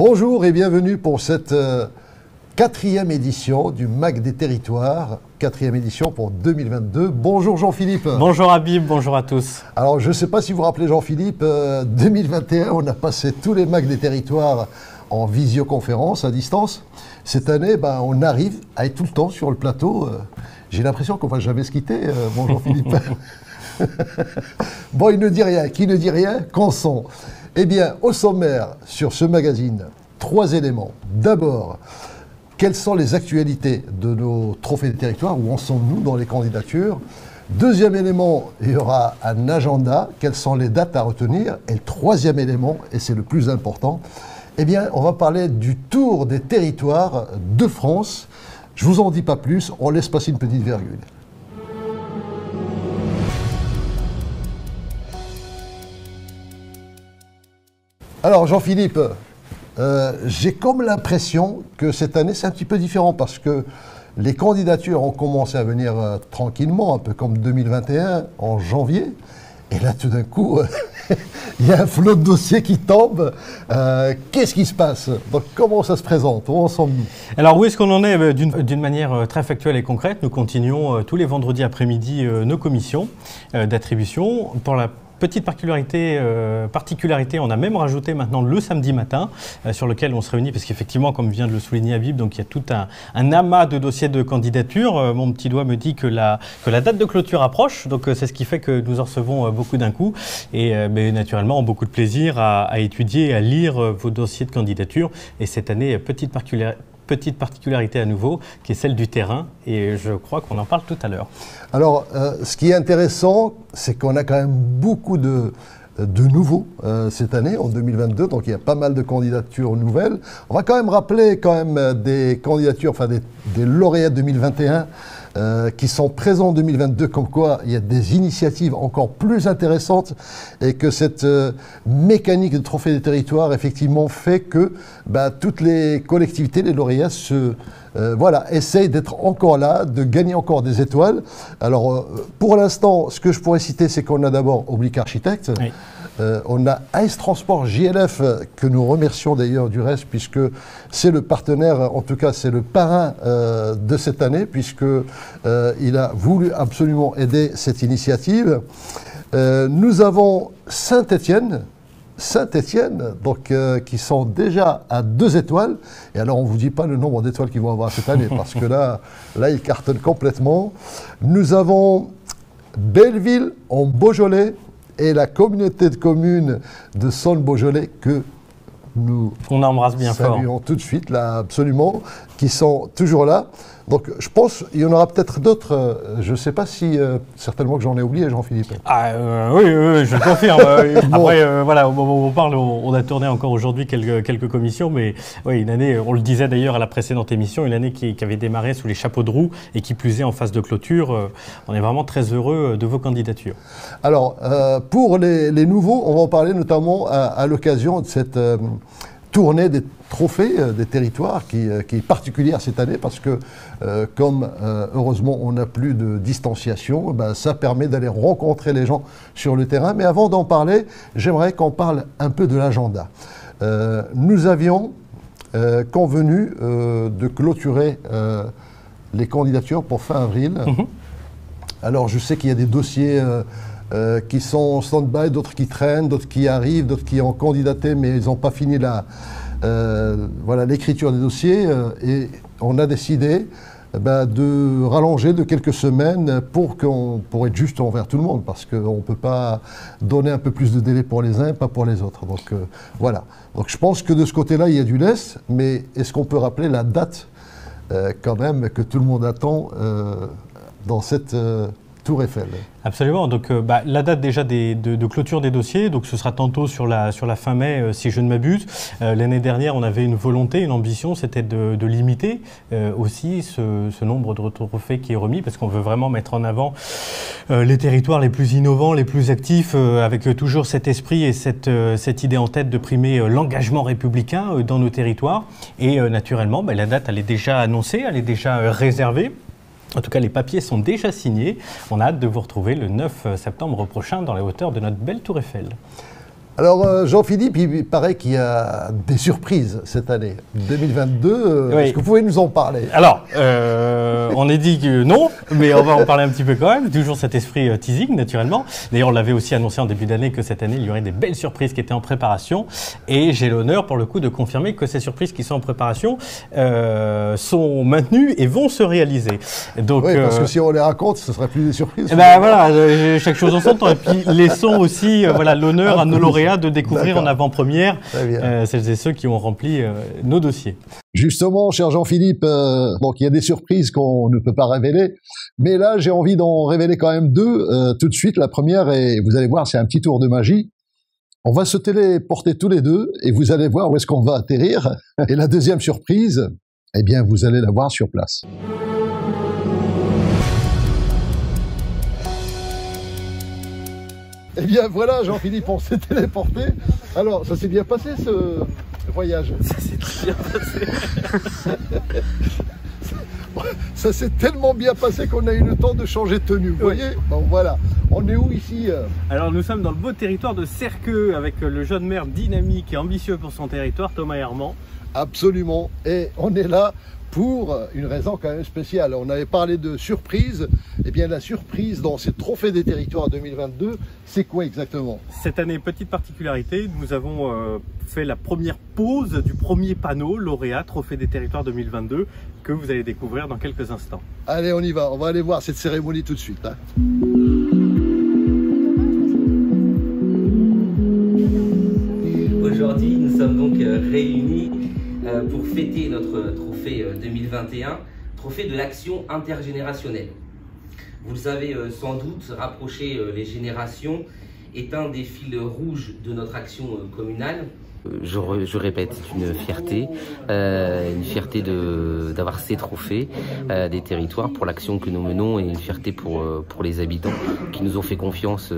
Bonjour et bienvenue pour cette quatrième édition du MAC des Territoires, quatrième édition pour 2022. Bonjour Jean-Philippe. Bonjour Habib, bonjour à tous. Alors je ne sais pas si vous vous rappelez Jean-Philippe, 2021 on a passé tous les MAC des Territoires en visioconférence à distance. Cette année on arrive à être tout le temps sur le plateau. J'ai l'impression qu'on ne va jamais se quitter, bon Jean-Philippe. Bon, il ne dit rien. Qui ne dit rien, consent. Eh bien, au sommaire, sur ce magazine, 3 éléments. D'abord, quelles sont les actualités de nos trophées de territoire? Où en sommes-nous dans les candidatures? Deuxième élément, il y aura un agenda. Quelles sont les dates à retenir? Et le troisième élément, et c'est le plus important, eh bien, on va parler du tour des territoires de France. Je ne vous en dis pas plus, on laisse passer une petite virgule. Alors Jean-Philippe, j'ai comme l'impression que cette année c'est un petit peu différent parce que les candidatures ont commencé à venir tranquillement, un peu comme 2021 en janvier. Et là tout d'un coup, il y a un flot de dossiers qui tombe. Qu'est-ce qui se passe? Donc comment ça se présente? Où en sommes-nous? Alors où est-ce qu'on en est? D'une manière très factuelle et concrète, nous continuons tous les vendredis après-midi nos commissions d'attribution. Pour la petite particularité, on a même rajouté maintenant le samedi matin sur lequel on se réunit parce qu'effectivement, comme vient de le souligner Habib, donc il y a tout un amas de dossiers de candidature. Mon petit doigt me dit que la date de clôture approche, donc c'est ce qui fait que nous en recevons beaucoup d'un coup et naturellement beaucoup de plaisir à étudier, à lire vos dossiers de candidature. Et cette année, petite particularité à nouveau, qui est celle du terrain, et je crois qu'on en parle tout à l'heure. Alors, ce qui est intéressant, c'est qu'on a quand même beaucoup de nouveaux cette année, en 2022, donc il y a pas mal de candidatures nouvelles. On va quand même rappeler des candidatures, enfin des lauréats 2021 qui sont présents en 2022, comme quoi il y a des initiatives encore plus intéressantes et que cette mécanique de trophée des territoires, effectivement, fait que toutes les collectivités, les lauréats, essayent d'être encore là, de gagner encore des étoiles. Alors, pour l'instant, ce que je pourrais citer, c'est qu'on a d'abord Oblique Architecte. Oui. On a Ice Transport JLF, que nous remercions d'ailleurs du reste, puisque c'est le partenaire, en tout cas c'est le parrain de cette année, puisqu'il a voulu absolument aider cette initiative. Nous avons Saint-Étienne, donc, qui sont déjà à 2 étoiles. Et alors, on ne vous dit pas le nombre d'étoiles qu'ils vont avoir cette année, parce que là, ils cartonnent complètement. Nous avons Belleville en Beaujolais et la communauté de communes de Saône-Beaujolais que on embrasse bien fort. Saluons tout de suite, là, absolument, qui sont toujours là. Donc, je pense qu'il y en aura peut-être d'autres. Je ne sais pas si, certainement que j'en ai oublié, Jean-Philippe. Oui, je le confirme. Après, voilà, au moment où on parle, on a tourné encore aujourd'hui quelques commissions, mais oui, une année, on le disait d'ailleurs à la précédente émission, une année qui avait démarré sous les chapeaux de roue et qui plus est en phase de clôture. On est vraiment très heureux de vos candidatures. Alors, pour les nouveaux, on va en parler notamment à l'occasion de cette tournée des trophées des territoires qui est particulière cette année parce que comme heureusement on n'a plus de distanciation, ça permet d'aller rencontrer les gens sur le terrain. Mais avant d'en parler, j'aimerais qu'on parle un peu de l'agenda. Nous avions convenu de clôturer les candidatures pour fin avril. Alors je sais qu'il y a des dossiers qui sont en stand-by, d'autres qui traînent, d'autres qui arrivent, d'autres qui ont candidaté mais ils n'ont pas fini l'écriture des dossiers et on a décidé de rallonger de quelques semaines pour être juste envers tout le monde parce qu'on ne peut pas donner un peu plus de délai pour les uns, pas pour les autres. Donc voilà. Donc je pense que de ce côté-là, il y a du laisse, mais est-ce qu'on peut rappeler la date quand même que tout le monde attend dans cette Tour Eiffel? Absolument. Donc la date déjà de clôture des dossiers, donc ce sera tantôt sur la fin mai, si je ne m'abuse. L'année dernière, on avait une volonté, une ambition, c'était de limiter aussi ce nombre de trophées qui est remis, parce qu'on veut vraiment mettre en avant les territoires les plus innovants, les plus actifs, avec toujours cet esprit et cette idée en tête de primer l'engagement républicain dans nos territoires. Et naturellement, la date, elle est déjà annoncée, elle est déjà réservée. En tout cas, les papiers sont déjà signés. On a hâte de vous retrouver le 9 septembre prochain dans les hauteurs de notre belle Tour Eiffel. Alors, Jean-Philippe, il paraît qu'il y a des surprises cette année. 2022, est-ce que vous pouvez nous en parler? Alors, on est dit que non, mais on va en parler un petit peu quand même. Toujours cet esprit teasing, naturellement. D'ailleurs, on l'avait aussi annoncé en début d'année que cette année, il y aurait des belles surprises qui étaient en préparation. Et j'ai l'honneur, pour le coup, de confirmer que ces surprises qui sont en préparation sont maintenues et vont se réaliser. Donc, oui, parce que si on les raconte, ce ne serait plus des surprises. Ben voilà, chaque chose en son temps. Et puis, laissons aussi voilà, l'honneur à nos lauréats de découvrir en avant-première celles et ceux qui ont rempli nos dossiers. Justement, cher Jean-Philippe, donc il y a des surprises qu'on ne peut pas révéler, mais là j'ai envie d'en révéler quand même deux tout de suite. La première, et vous allez voir, c'est un petit tour de magie. On va se téléporter tous les deux et vous allez voir où est-ce qu'on va atterrir. Et la deuxième surprise, eh bien vous allez la voir sur place. Eh bien voilà, Jean-Philippe, on s'est téléporté. Alors, ça s'est bien passé ce voyage? Ça s'est très bien passé. Ça s'est tellement bien passé qu'on a eu le temps de changer de tenue. Vous voyez? Bon voilà, on est où ici? Alors nous sommes dans le beau territoire de Serqueux avec le jeune maire dynamique et ambitieux pour son territoire, Thomas Herman. Absolument, et on est là pour une raison quand même spéciale. On avait parlé de surprise. Eh bien, la surprise dans ces trophées des territoires 2022, c'est quoi exactement? Cette année, petite particularité, nous avons fait la première pose du premier panneau lauréat Trophée des territoires 2022 que vous allez découvrir dans quelques instants. Allez, on y va. On va aller voir cette cérémonie tout de suite. Hein. Aujourd'hui, nous sommes donc réunis pour fêter notre trophée 2021, trophée de l'action intergénérationnelle. Vous le savez sans doute, rapprocher les générations est un des fils rouges de notre action communale. Je répète, c'est une fierté d'avoir ces trophées des territoires pour l'action que nous menons et une fierté pour les habitants qui nous ont fait confiance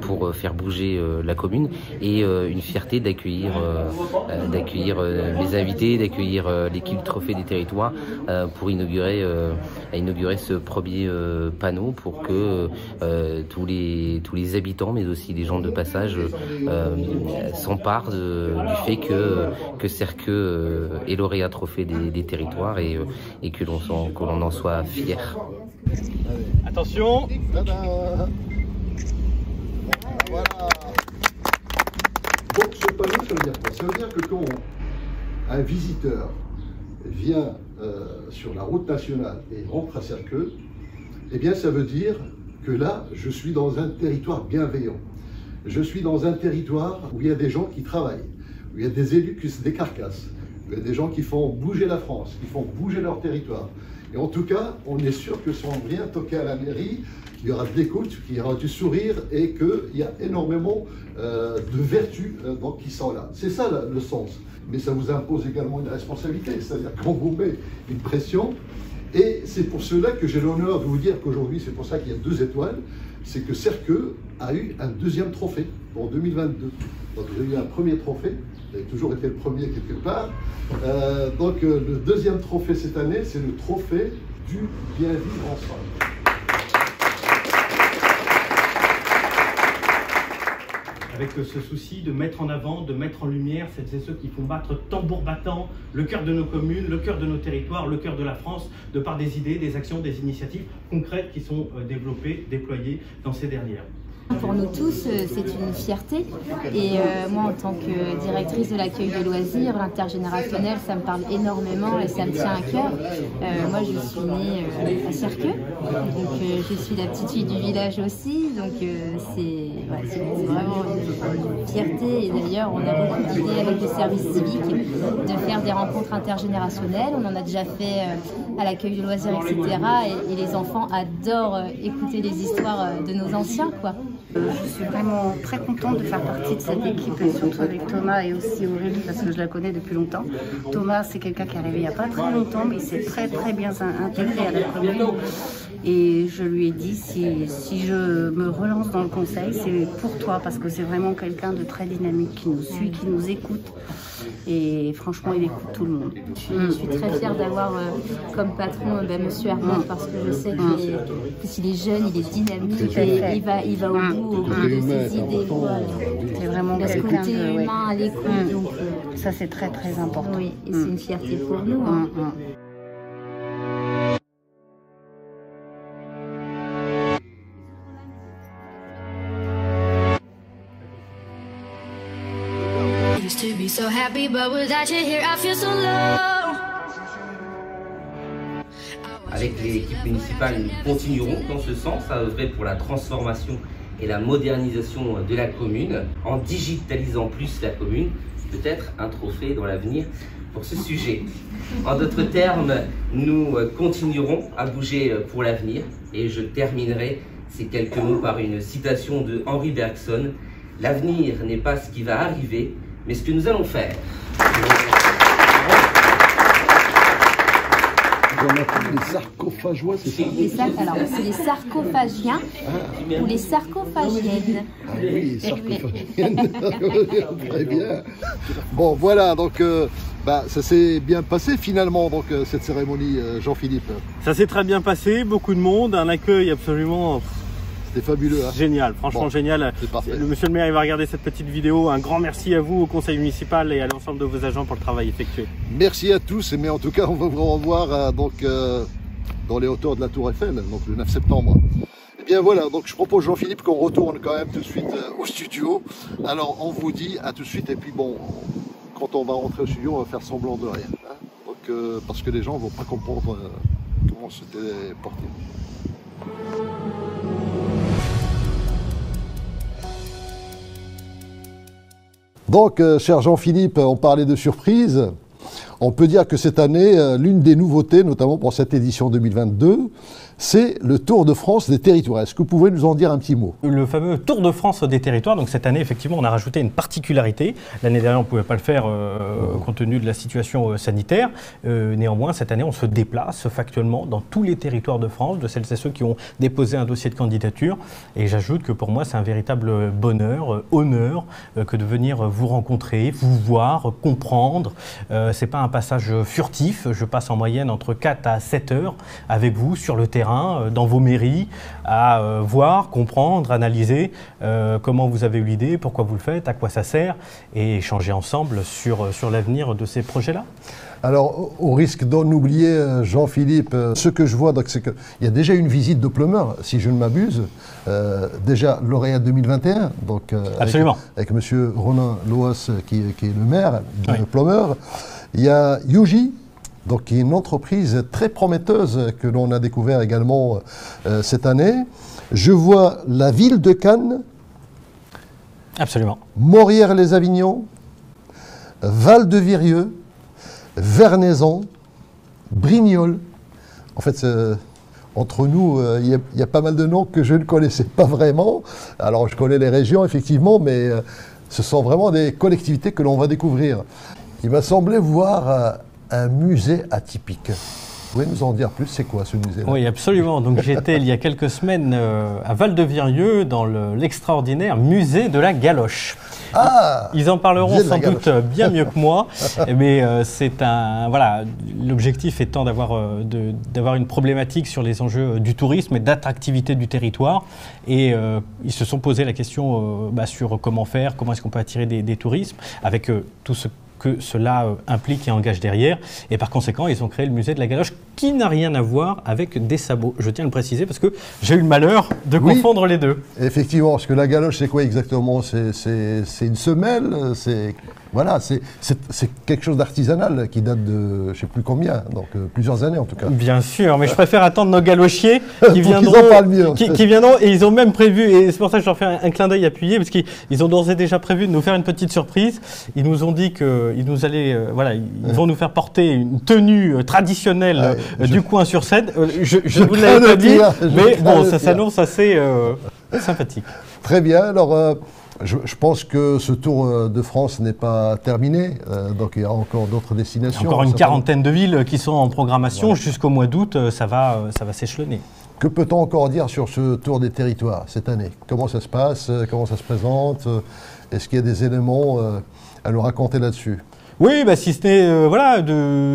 pour faire bouger la commune et une fierté d'accueillir mes invités, d'accueillir l'équipe Trophée des territoires pour inaugurer ce premier panneau pour que tous les habitants mais aussi les gens de passage s'emparent du fait que Serqueux est lauréat trophée des territoires et que l'on en soit fier. Attention. Voilà. Donc ce panneau, ça veut dire quoi? Ça veut dire que quand un visiteur vient sur la route nationale et rentre à Serqueux, eh bien ça veut dire que là, je suis dans un territoire bienveillant. Je suis dans un territoire où il y a des gens qui travaillent, où il y a des élus qui se décarcassent, où il y a des gens qui font bouger la France, qui font bouger leur territoire. Et en tout cas, on est sûr que sans rien toquer à la mairie, il y aura de l'écoute, qu'il y aura du sourire et qu'il y a énormément de vertus qui sont là. C'est ça le sens. Mais ça vous impose également une responsabilité, c'est-à-dire qu'on vous met une pression. Et c'est pour cela que j'ai l'honneur de vous dire qu'aujourd'hui, c'est pour ça qu'il y a 2 étoiles, c'est que Serqueux a eu un 2e trophée en 2022. Donc vous avez eu un premier trophée, vous avez toujours été le premier quelque part. Donc le 2e trophée cette année, c'est le trophée du bien vivre ensemble. Avec ce souci de mettre en avant, de mettre en lumière celles et ceux qui font battre tambour battant le cœur de nos communes, le cœur de nos territoires, le cœur de la France, de par des idées, des actions, des initiatives concrètes qui sont développées, déployées dans ces dernières. Pour nous tous, c'est une fierté et moi en tant que directrice de l'accueil de loisirs, l'intergénérationnel, ça me parle énormément et ça me tient à cœur. Moi je suis née à Serqueux, donc je suis la petite fille du village aussi, donc c'est vraiment une fierté et d'ailleurs on a beaucoup d'idées avec le service civique de faire des rencontres intergénérationnelles, on en a déjà fait à l'accueil de loisirs, etc. et les enfants adorent écouter les histoires de nos anciens, quoi. Je suis vraiment très contente de faire partie de cette équipe et surtout avec Thomas et aussi Aurélie parce que je la connais depuis longtemps. Thomas, c'est quelqu'un qui est arrivé il n'y a pas très longtemps mais il s'est très bien intégré à la commune et je lui ai dit si je me relance dans le conseil, c'est pour toi parce que c'est vraiment quelqu'un de très dynamique qui nous suit, qui nous écoute et franchement il écoute tout le monde. Je suis très fière d'avoir comme patron Monsieur Herman parce que je sais qu'il est jeune, il est dynamique et il va au bout de ses idées. vraiment Il a ce quelqu'un côté de... ouais. humain à l'écoute. Donc, Ça, c'est très, très important. oui, et c'est une fierté pour nous. Hein. Used to be so happy, but without you here, I feel so low. Avec l'équipe municipale, nous continuerons dans ce sens à œuvrer pour la transformation et la modernisation de la commune, en digitalisant plus la commune, peut-être un trophée dans l'avenir pour ce sujet. En d'autres termes, nous continuerons à bouger pour l'avenir et je terminerai ces quelques mots par une citation de Henri Bergson. L'avenir n'est pas ce qui va arriver, mais ce que nous allons faire. On appelle les sarcophagois, c'est ça? Alors, c'est les sarcophagiens ou les sarcophagiennes. Ah oui, sarcophagiennes. Très bien. Bon, voilà, donc ça s'est bien passé finalement, donc, cette cérémonie, Jean-Philippe. Ça s'est très bien passé, beaucoup de monde, un accueil absolument... C'était fabuleux. Hein. Génial, franchement génial. C'est parfait. Monsieur le maire, il va regarder cette petite vidéo. Un grand merci à vous, au conseil municipal et à l'ensemble de vos agents pour le travail effectué. Merci à tous, mais en tout cas, on va vous revoir dans les hauteurs de la Tour Eiffel, donc le 9 septembre. Et bien voilà, donc je propose Jean-Philippe qu'on retourne quand même tout de suite au studio. Alors on vous dit à tout de suite, et puis bon, quand on va rentrer au studio, on va faire semblant de rien. Hein. Donc, parce que les gens ne vont pas comprendre comment c'était porté. Donc, cher Jean-Philippe, on parlait de surprise. On peut dire que cette année, l'une des nouveautés, notamment pour cette édition 2022, c'est le Tour de France des territoires. Est-ce que vous pouvez nous en dire un petit mot? Le fameux Tour de France des territoires. Donc cette année, effectivement, on a rajouté une particularité. L'année dernière, on ne pouvait pas le faire compte tenu de la situation sanitaire. Néanmoins, cette année, on se déplace factuellement dans tous les territoires de France, de celles et ceux qui ont déposé un dossier de candidature. Et j'ajoute que pour moi, c'est un véritable bonheur, honneur, que de venir vous rencontrer, vous voir, comprendre. C'est pas un passage furtif. Je passe en moyenne entre 4 à 7 heures avec vous sur le terrain, dans vos mairies, à voir, comprendre, analyser comment vous avez eu l'idée, pourquoi vous le faites, à quoi ça sert, et échanger ensemble sur l'avenir de ces projets-là. Alors, au risque d'en oublier, Jean-Philippe, ce que je vois, c'est qu'il y a déjà une visite de Plumeur, si je ne m'abuse, déjà lauréat 2021, donc absolument, avec M. Ronan Loas, qui est le maire de Plumeur. Il y a Yuji, donc qui est une entreprise très prometteuse que l'on a découvert également cette année. Je vois la ville de Cannes. Absolument. Morières-les-Avignons, Val-de-Virieu, Vernaison, Brignoles. En fait, entre nous, il y a pas mal de noms que je ne connaissais pas vraiment. Alors, je connais les régions, effectivement, mais ce sont vraiment des collectivités que l'on va découvrir. Il m'a semblé voir un musée atypique. Vous pouvez nous en dire plus? C'est quoi ce musée-là? Oui, absolument. Donc j'étais il y a quelques semaines à Val-de-Virieu dans l'extraordinaire musée de la Galoche. Ah, ils en parleront sans doute bien mieux que moi, mais c'est voilà, l'objectif étant d'avoir une problématique sur les enjeux du tourisme et d'attractivité du territoire. Et ils se sont posé la question sur comment faire, comment est-ce qu'on peut attirer des tourismes avec tout ce que cela implique et engage derrière. Et par conséquent, ils ont créé le musée de la Galoche qui n'a rien à voir avec des sabots. Je tiens à le préciser parce que j'ai eu le malheur de confondre les deux. Effectivement, parce que la galoche, c'est quoi exactement? C'est une semelle, voilà, c'est quelque chose d'artisanal qui date de je ne sais plus combien, donc plusieurs années en tout cas. Bien sûr, mais je préfère attendre nos galochiers qui viendront, qui viendront, et ils ont même prévu, et c'est pour ça que je leur fais un clin d'œil appuyé, parce qu'ils ont d'ores et déjà prévu de nous faire une petite surprise. Ils nous ont dit qu'ils nous allaient, voilà, ils vont nous faire porter une tenue traditionnelle du coin sur Seine. Je vous l'avais pas dit, mais bon, ça s'annonce assez sympathique. Très bien, alors je pense que ce Tour de France n'est pas terminé, donc il y a encore d'autres destinations. Encore une quarantaine de villes qui sont en programmation, voilà. Jusqu'au mois d'août, ça va s'échelonner. Que peut-on encore dire sur ce Tour des territoires cette année? Comment ça se passe? Comment ça se présente? Est-ce qu'il y a des éléments à nous raconter là-dessus? Oui, bah, si ce n'est voilà,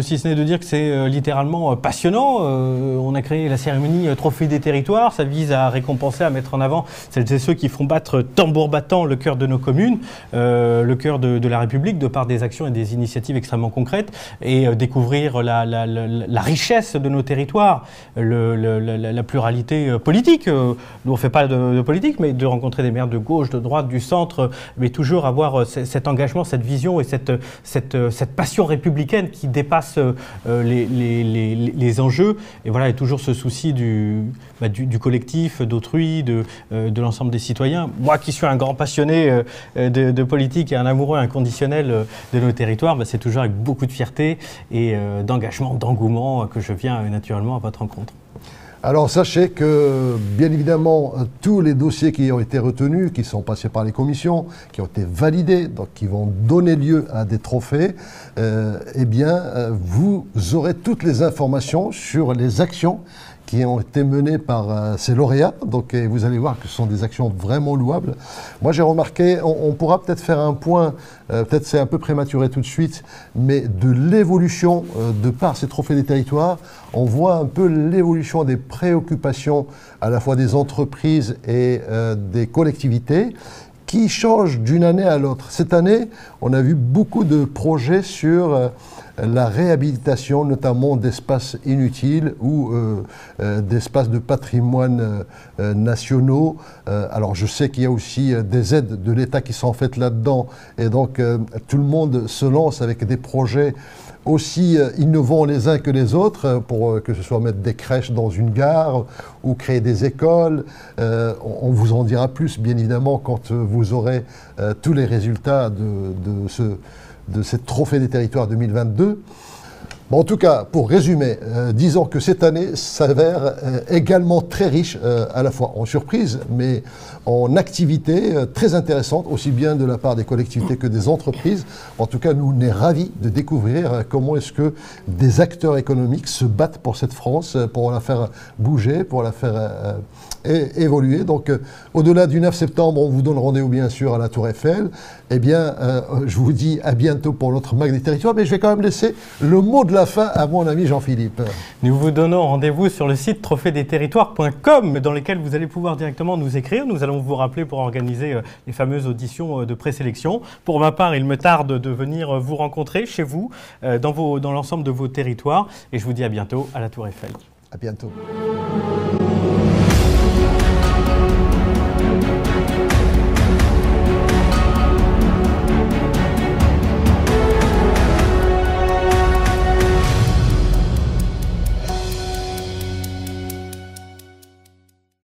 si ce n'est de dire que c'est littéralement passionnant. On a créé la cérémonie Trophée des territoires. Ça vise à récompenser, à mettre en avant celles et ceux qui font battre tambour battant le cœur de nos communes, le cœur de la République, de par des actions et des initiatives extrêmement concrètes, et découvrir la richesse de nos territoires, la pluralité politique. Nous, on ne fait pas de politique, mais de rencontrer des maires de gauche, de droite, du centre, mais toujours avoir cet engagement, cette vision et cette passion républicaine qui dépasse les enjeux, et voilà, et toujours ce souci du collectif, d'autrui, de l'ensemble des citoyens. Moi qui suis un grand passionné de politique et un amoureux inconditionnel de nos territoires, c'est toujours avec beaucoup de fierté et d'engagement, d'engouement que je viens naturellement à votre rencontre. Alors sachez que, bien évidemment, tous les dossiers qui ont été retenus, qui sont passés par les commissions, qui ont été validés, donc qui vont donner lieu à des trophées, eh bien, vous aurez toutes les informations sur les actions qui ont été menées par ces lauréats. Donc vous allez voir que ce sont des actions vraiment louables. Moi j'ai remarqué, on pourra peut-être faire un point, peut-être c'est un peu prématuré tout de suite, mais de l'évolution de par ces trophées des territoires, on voit un peu l'évolution des préoccupations à la fois des entreprises et des collectivités, qui changent d'une année à l'autre. Cette année, on a vu beaucoup de projets sur la réhabilitation, notamment d'espaces inutiles ou d'espaces de patrimoine nationaux. Alors je sais qu'il y a aussi des aides de l'État qui sont faites là-dedans, et donc tout le monde se lance avec des projets aussi innovants les uns que les autres, pour que ce soit mettre des crèches dans une gare ou créer des écoles. On vous en dira plus, bien évidemment, quand vous aurez tous les résultats de cette Trophée des territoires 2022. Bon, en tout cas, pour résumer, disons que cette année s'avère également très riche, à la fois en surprises, mais en activités très intéressantes, aussi bien de la part des collectivités que des entreprises. En tout cas, nous, on est ravis de découvrir comment est-ce que des acteurs économiques se battent pour cette France, pour la faire bouger, pour la faire évoluer. Donc, au-delà du 9 septembre, on vous donne rendez-vous, bien sûr, à la Tour Eiffel. Eh bien, je vous dis à bientôt pour notre Mag des territoires, mais je vais quand même laisser le mot de la fin à mon ami Jean-Philippe. Nous vous donnons rendez-vous sur le site trophéedestesterritoires.com, dans lequel vous allez pouvoir directement nous écrire. Nous allons vous rappeler pour organiser les fameuses auditions de présélection. Pour ma part, il me tarde de venir vous rencontrer chez vous, dans l'ensemble de vos territoires. Et je vous dis à bientôt à la Tour Eiffel. À bientôt.